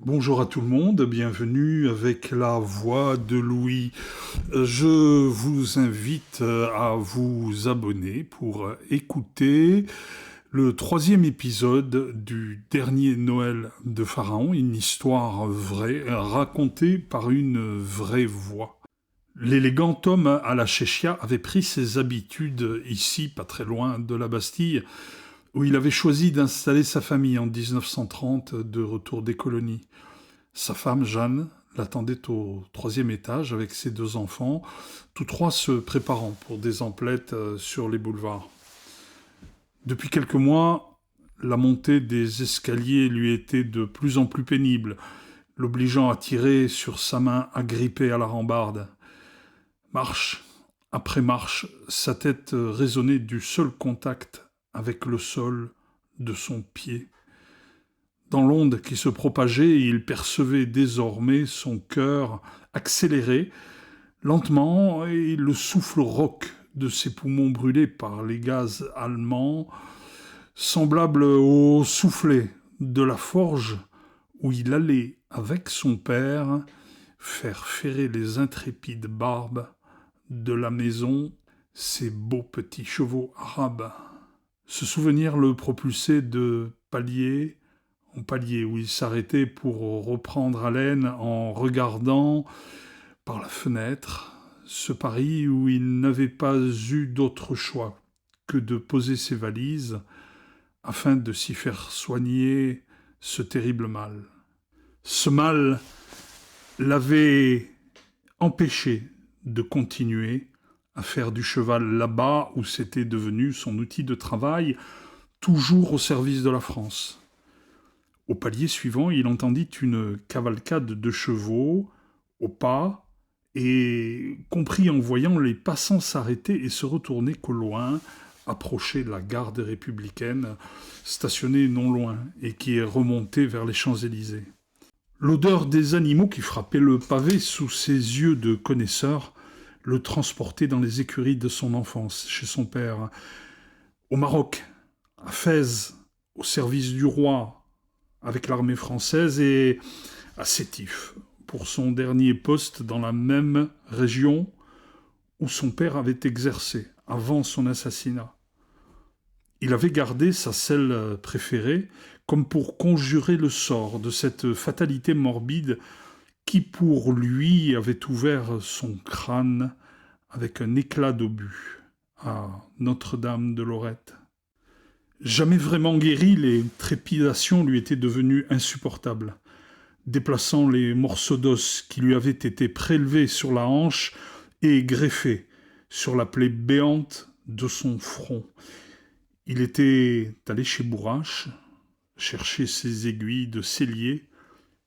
Bonjour à tout le monde, bienvenue avec la voix de Louis. Je vous invite à vous abonner pour écouter le troisième épisode du dernier Noël de Pharaon, une histoire vraie racontée par une vraie voix. L'élégant homme à la Chéchia avait pris ses habitudes ici, pas très loin de la Bastille, où il avait choisi d'installer sa famille en 1930 de retour des colonies. Sa femme, Jeanne, l'attendait au troisième étage avec ses deux enfants, tous trois se préparant pour des emplettes sur les boulevards. Depuis quelques mois, la montée des escaliers lui était de plus en plus pénible, l'obligeant à tirer sur sa main agrippée à la rambarde. Marche après marche, sa tête résonnait du seul contact avec le sol de son pied. Dans l'onde qui se propageait, il percevait désormais son cœur accéléré, lentement, et le souffle rauque de ses poumons brûlés par les gaz allemands, semblable au soufflet de la forge où il allait, avec son père, faire ferrer les intrépides barbes de la maison ses beaux petits chevaux arabes. Ce souvenir le propulsait de palier en palier, où il s'arrêtait pour reprendre haleine en regardant par la fenêtre ce Paris où il n'avait pas eu d'autre choix que de poser ses valises afin de s'y faire soigner ce terrible mal. Ce mal l'avait empêché de continuer à faire du cheval là-bas où c'était devenu son outil de travail, toujours au service de la France. Au palier suivant, il entendit une cavalcade de chevaux au pas et comprit en voyant les passants s'arrêter et se retourner qu'au loin approchait la garde républicaine stationnée non loin et qui est remontée vers les Champs-Élysées. L'odeur des animaux qui frappaient le pavé sous ses yeux de connaisseur le transportait dans les écuries de son enfance, chez son père, au Maroc, à Fès, au service du roi, avec l'armée française, et à Sétif, pour son dernier poste dans la même région où son père avait exercé avant son assassinat. Il avait gardé sa selle préférée comme pour conjurer le sort de cette fatalité morbide qui pour lui avait ouvert son crâne avec un éclat d'obus à Notre-Dame de Lorette. Jamais vraiment guéri, les trépidations lui étaient devenues insupportables, déplaçant les morceaux d'os qui lui avaient été prélevés sur la hanche et greffés sur la plaie béante de son front. Il était allé chez Bourrache chercher ses aiguilles de cellier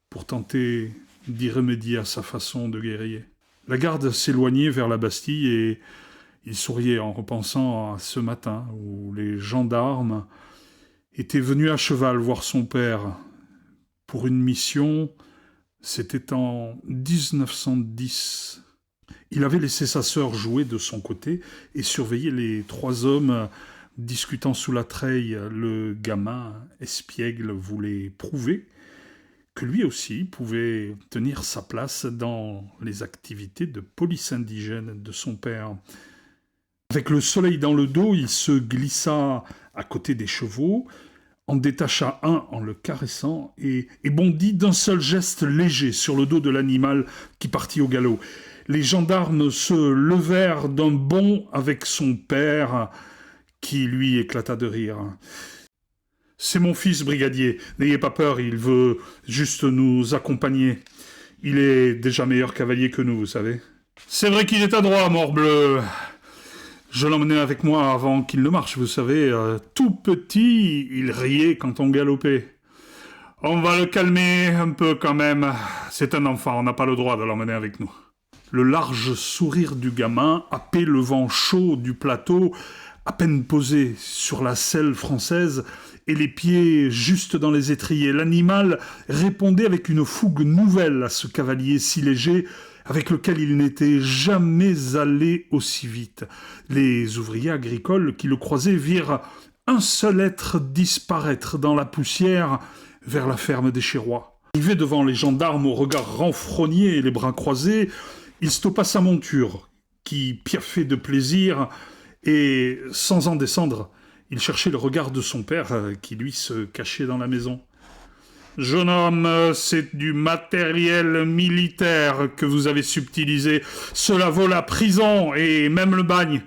pour tenter d'y remédier à sa façon de guerrier. La garde s'éloignait vers la Bastille et il souriait en repensant à ce matin où les gendarmes étaient venus à cheval voir son père pour une mission. C'était en 1910. Il avait laissé sa sœur jouer de son côté et surveiller les trois hommes discutant sous la treille. Le gamin espiègle voulait prouver que lui aussi pouvait tenir sa place dans les activités de police indigène de son père. Avec le soleil dans le dos, il se glissa à côté des chevaux, en détacha un en le caressant et bondit d'un seul geste léger sur le dos de l'animal qui partit au galop. Les gendarmes se levèrent d'un bond avec son père qui lui éclata de rire. « C'est mon fils, brigadier. N'ayez pas peur, il veut juste nous accompagner. Il est déjà meilleur cavalier que nous, vous savez. »« C'est vrai qu'il est adroit, morbleu. Je l'emmenais avec moi avant qu'il ne marche, vous savez. Tout petit, il riait quand on galopait. On va le calmer un peu quand même. C'est un enfant, on n'a pas le droit de l'emmener avec nous. » Le large sourire du gamin happait le vent chaud du plateau, à peine posé sur la selle française, et les pieds juste dans les étriers. L'animal répondait avec une fougue nouvelle à ce cavalier si léger, avec lequel il n'était jamais allé aussi vite. Les ouvriers agricoles qui le croisaient virent un seul être disparaître dans la poussière vers la ferme des Chérois. Arrivé devant les gendarmes au regard renfrogné et les bras croisés, il stoppa sa monture, qui piaffait de plaisir, et, sans en descendre, il cherchait le regard de son père, qui lui se cachait dans la maison. « Jeune homme, c'est du matériel militaire que vous avez subtilisé. Cela vaut la prison et même le bagne. »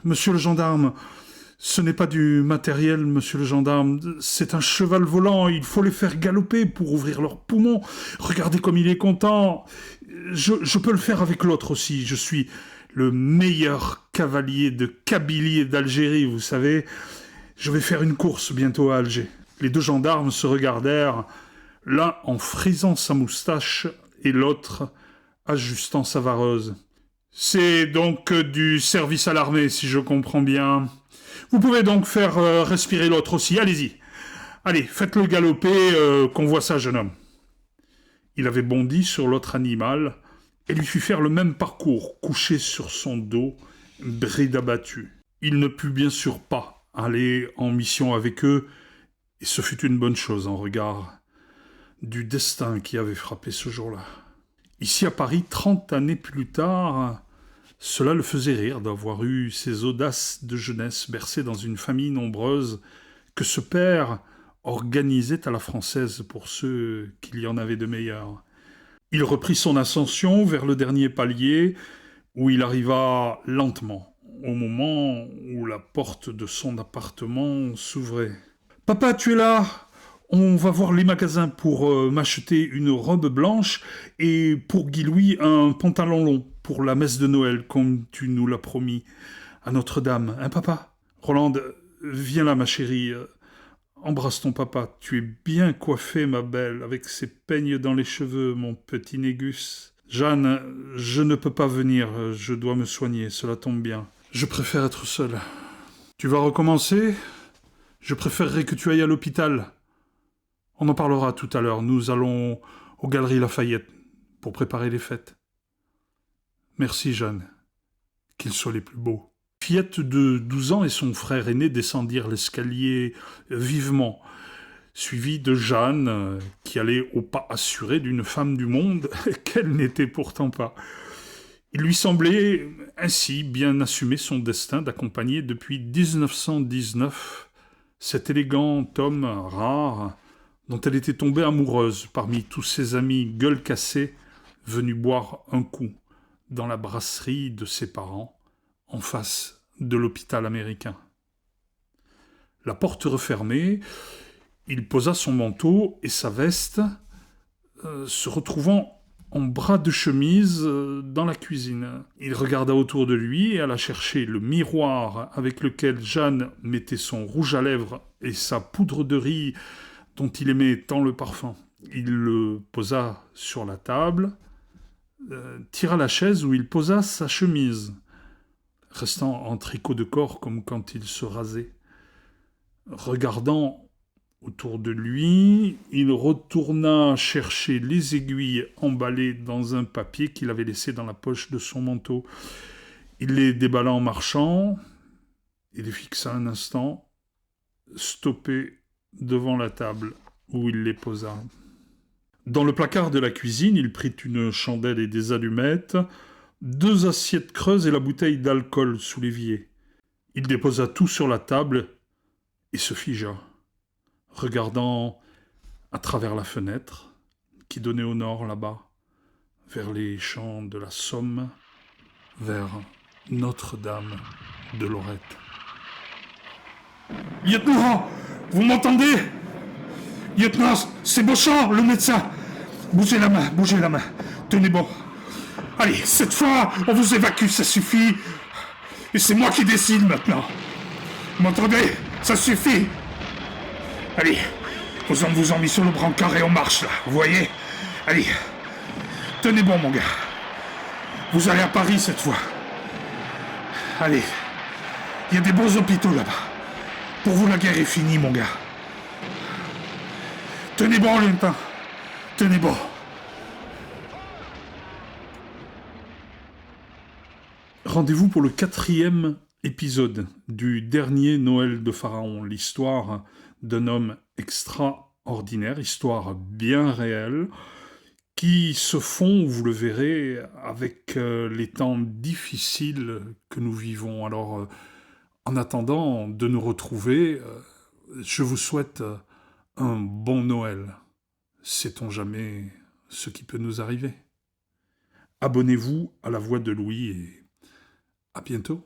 Monsieur le gendarme, ce n'est pas du matériel, monsieur le gendarme. C'est un cheval volant. Il faut les faire galoper pour ouvrir leurs poumons. Regardez comme il est content. Je peux le faire avec l'autre aussi. Je suis le meilleur cavalier de Kabylie et d'Algérie, vous savez. Je vais faire une course bientôt à Alger. Les deux gendarmes se regardèrent, l'un en frisant sa moustache et l'autre ajustant sa vareuse. « C'est donc du service à l'armée, si je comprends bien. Vous pouvez donc faire respirer l'autre aussi, allez-y. Allez, faites-le galoper, qu'on voit ça, jeune homme. » Il avait bondi sur l'autre animal et lui fit faire le même parcours, couché sur son dos, bride abattu. Il ne put bien sûr pas aller en mission avec eux, et ce fut une bonne chose en regard du destin qui avait frappé ce jour-là. Ici à Paris, 30 années plus tard, cela le faisait rire d'avoir eu ces audaces de jeunesse bercées dans une famille nombreuse que ce père organisait à la française pour ceux qu'il y en avait de meilleurs. Il reprit son ascension vers le dernier palier, où il arriva lentement, au moment où la porte de son appartement s'ouvrait. « Papa, tu es là ? On va voir les magasins pour m'acheter une robe blanche et pour Guy-Louis un pantalon long pour la messe de Noël, comme tu nous l'as promis à Notre-Dame. Hein, papa ? Rolande, viens là, ma chérie. Embrasse ton papa. Tu es bien coiffée, ma belle, avec ces peignes dans les cheveux, mon petit Négus. Jeanne, je ne peux pas venir. Je dois me soigner. Cela tombe bien. Je préfère être seul. Tu vas recommencer ? Je préférerais que tu ailles à l'hôpital. On en parlera tout à l'heure. Nous allons aux Galeries Lafayette pour préparer les fêtes. Merci, Jeanne. Qu'ils soient les plus beaux. Fillette de 12 ans et son frère aîné descendirent l'escalier vivement, suivis de Jeanne, qui allait au pas assuré d'une femme du monde qu'elle n'était pourtant pas. Il lui semblait ainsi bien assumer son destin d'accompagner depuis 1919 cet élégant homme rare dont elle était tombée amoureuse parmi tous ses amis gueule cassée venus boire un coup dans la brasserie de ses parents, en face de l'hôpital américain. La porte refermée, il posa son manteau et sa veste, se retrouvant en bras de chemise dans la cuisine. Il regarda autour de lui et alla chercher le miroir avec lequel Jeanne mettait son rouge à lèvres et sa poudre de riz dont il aimait tant le parfum. Il le posa sur la table, tira la chaise où il posa sa chemise, restant en tricot de corps comme quand il se rasait. Regardant autour de lui, il retourna chercher les aiguilles emballées dans un papier qu'il avait laissé dans la poche de son manteau. Il les déballa en marchant, il les fixa un instant, stoppé devant la table où il les posa. Dans le placard de la cuisine, il prit une chandelle et des allumettes, 2 assiettes creuses et la bouteille d'alcool sous l'évier. Il déposa tout sur la table et se figea, regardant à travers la fenêtre qui donnait au nord là-bas, vers les champs de la Somme, vers Notre-Dame de Lorette. « Lieutenant, vous m'entendez ? Lieutenant, c'est Beauchamp, le médecin. Bougez la main, tenez bon. Allez, cette fois, on vous évacue, ça suffit. Et c'est moi qui décide maintenant. Vous m'entendez ? Ça suffit. Allez, vous en mis sur le brancard et on marche là, vous voyez ? Allez, tenez bon mon gars. Vous allez à Paris cette fois. Allez, il y a des beaux hôpitaux là-bas. Pour vous, la guerre est finie, mon gars. Tenez bon, lieutenant. Tenez bon. Rendez-vous pour le 4e épisode du dernier Noël de Pharaon, l'histoire d'un homme extraordinaire ordinaires, histoires bien réelles, qui se font, vous le verrez, avec les temps difficiles que nous vivons. Alors, en attendant de nous retrouver, je vous souhaite un bon Noël. Sait-on jamais ce qui peut nous arriver? Abonnez-vous à la Voix de Louis et à bientôt.